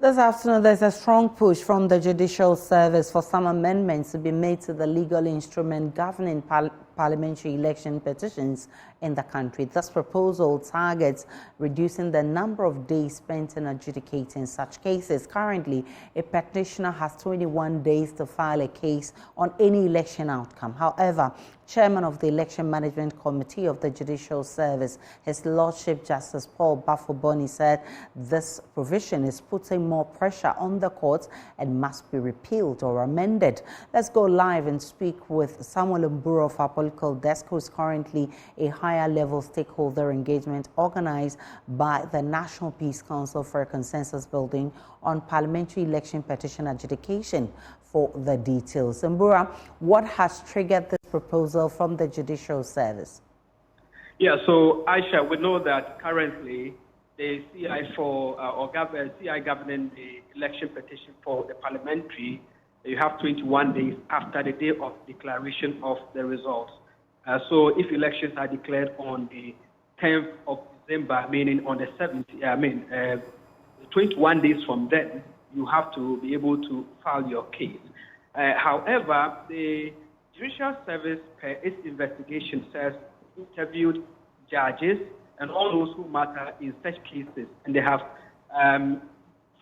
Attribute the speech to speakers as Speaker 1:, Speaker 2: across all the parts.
Speaker 1: This afternoon, there's a strong push from the Judicial Service for some amendments to be made to the legal instrument governing parliamentary election petitions in the country. This proposal targets reducing the number of days spent in adjudicating such cases. Currently, a petitioner has 21 days to file a case on any election outcome. However, Chairman of the Election Management Committee of the Judicial Service, His Lordship Justice Paul Bafoboni, said this provision is putting more pressure on the courts and must be repealed or amended. Let's go live and speak with Samuel Mburo of our political desk, who is currently a higher level stakeholder engagement organized by the National Peace Council for a consensus building on parliamentary election petition adjudication, for the details. Mburo, what has triggered this proposal from the Judicial Service?
Speaker 2: Yeah, so Aisha, we know that currently the CI CI governing the election petition for the parliamentary, you have 21 days after the day of declaration of the results. So if elections are declared on the 10th of December, meaning on the 7th, 21 days from then, you have to be able to file your case. However, the Judicial Service, per its investigation, says interviewed judges and all those who matter in such cases, and they have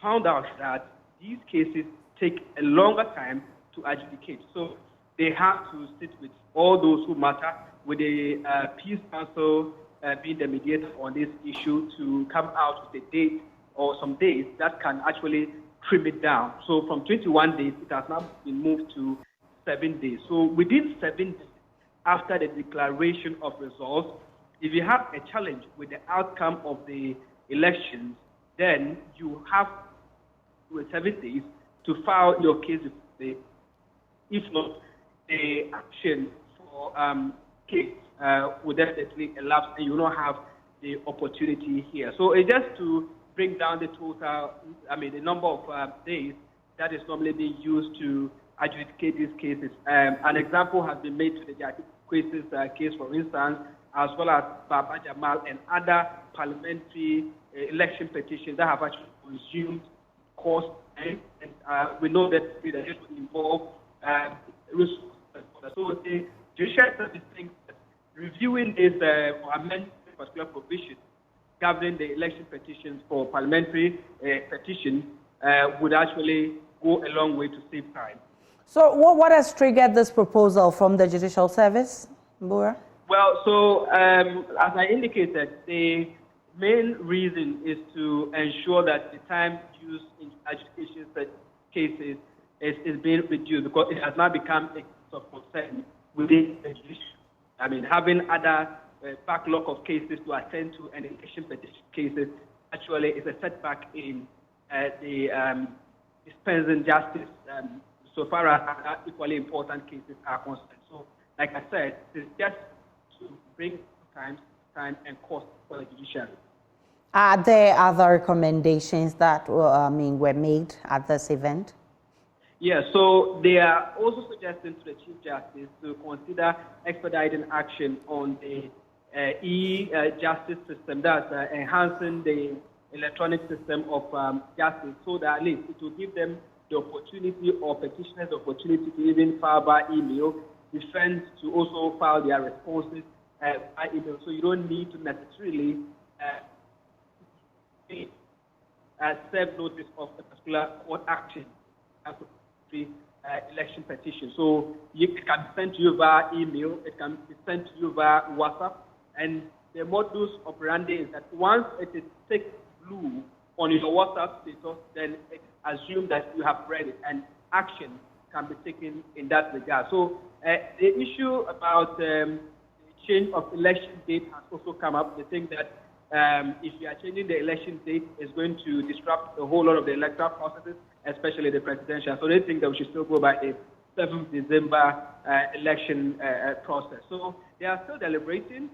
Speaker 2: found out that these cases take a longer time to adjudicate. So they have to sit with all those who matter, with the Peace Council being the mediator on this issue, to come out with a date or some days that can actually trim it down. So from 21 days, it has now been moved to 7 days. So within 7 days after the declaration of results, if you have a challenge with the outcome of the elections, then you have 7 days to file your case. If not, the action for case will definitely elapse, and you will not have the opportunity here. So it's just to bring down the total, the number of days that is normally being used to adjudicate these cases. An example has been made to the Judicial case, for instance, as well as Baba Jamal and other parliamentary election petitions that have actually consumed cost, and we know that it will involve resources. So the Judicial Service thinks that reviewing this or amending this particular provision governing the election petitions for parliamentary petitions would actually go a long way to save time.
Speaker 1: So what has triggered this proposal from the Judicial Service, Mburo?
Speaker 2: Well, so as I indicated, the main reason is to ensure that the time used in adjudication cases is being reduced, because it has now become a source of concern within the judiciary. Having other backlog of cases to attend to and election petition cases actually is a setback in the dispensing justice so far as other equally important cases are concerned. So, like I said, it's just to bring time and cost for the judiciary.
Speaker 1: Are there other recommendations that were made at this event?
Speaker 2: Yeah, so they are also suggesting to the Chief Justice to consider expediting action on the e-justice system, that's enhancing the electronic system of justice, so that at least it will give them the opportunity, or petitioners the opportunity, to even file by email, defense to also file their responses by email. So you don't need to necessarily serve notice of a particular court action as the election petition. So it can be sent to you via email, it can be sent to you via WhatsApp, and the modus operandi is that once it is ticked blue on your WhatsApp status, then it's assumed that you have read it, and action can be taken in that regard. So the issue about the change of election date has also come up. They think that if you are changing the election date, it's going to disrupt a whole lot of the electoral processes, especially the presidential. So they think that we should still go by a 7th December election process. So they are still deliberating,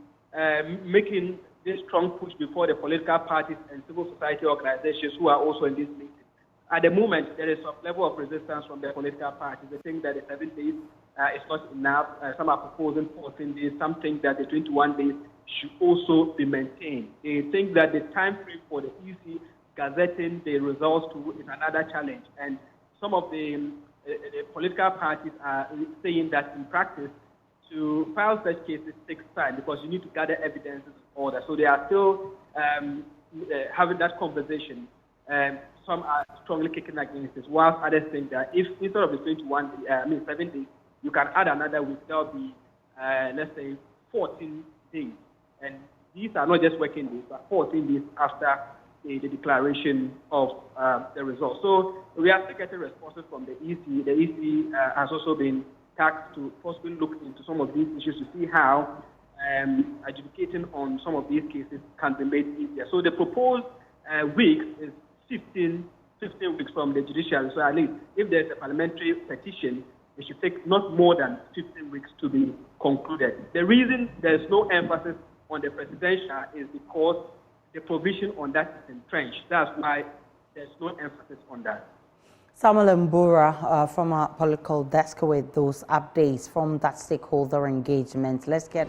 Speaker 2: making this strong push before the political parties and civil society organizations who are also in this meeting. At the moment, there is some level of resistance from the political parties. They think that the 7 days is not enough. Some are proposing 14 days. Some think that the 21 days should also be maintained. They think that the time frame for the EC gazetting the results to is another challenge. And some of the political parties are saying that in practice, to file such cases takes time because you need to gather evidence in order. So they are still having that conversation. Some are strongly kicking against this, whilst others think that if instead of the 7 days, you can add another week, that will be, let's say, 14 days. And these are not just working days, but 14 days after the declaration of the results. So we are still getting responses from the EC. The EC has also been tasked to possibly look into some of these issues to see how adjudicating on some of these cases can be made easier. So the proposed weeks is 15 weeks from the judicial. So at least if there's a parliamentary petition, it should take not more than 15 weeks to be concluded. The reason there's no emphasis on the presidential is because the provision on that is entrenched. That's why there's no emphasis on that.
Speaker 1: Samuel Mbura from our political desk with those updates from that stakeholder engagement. Let's get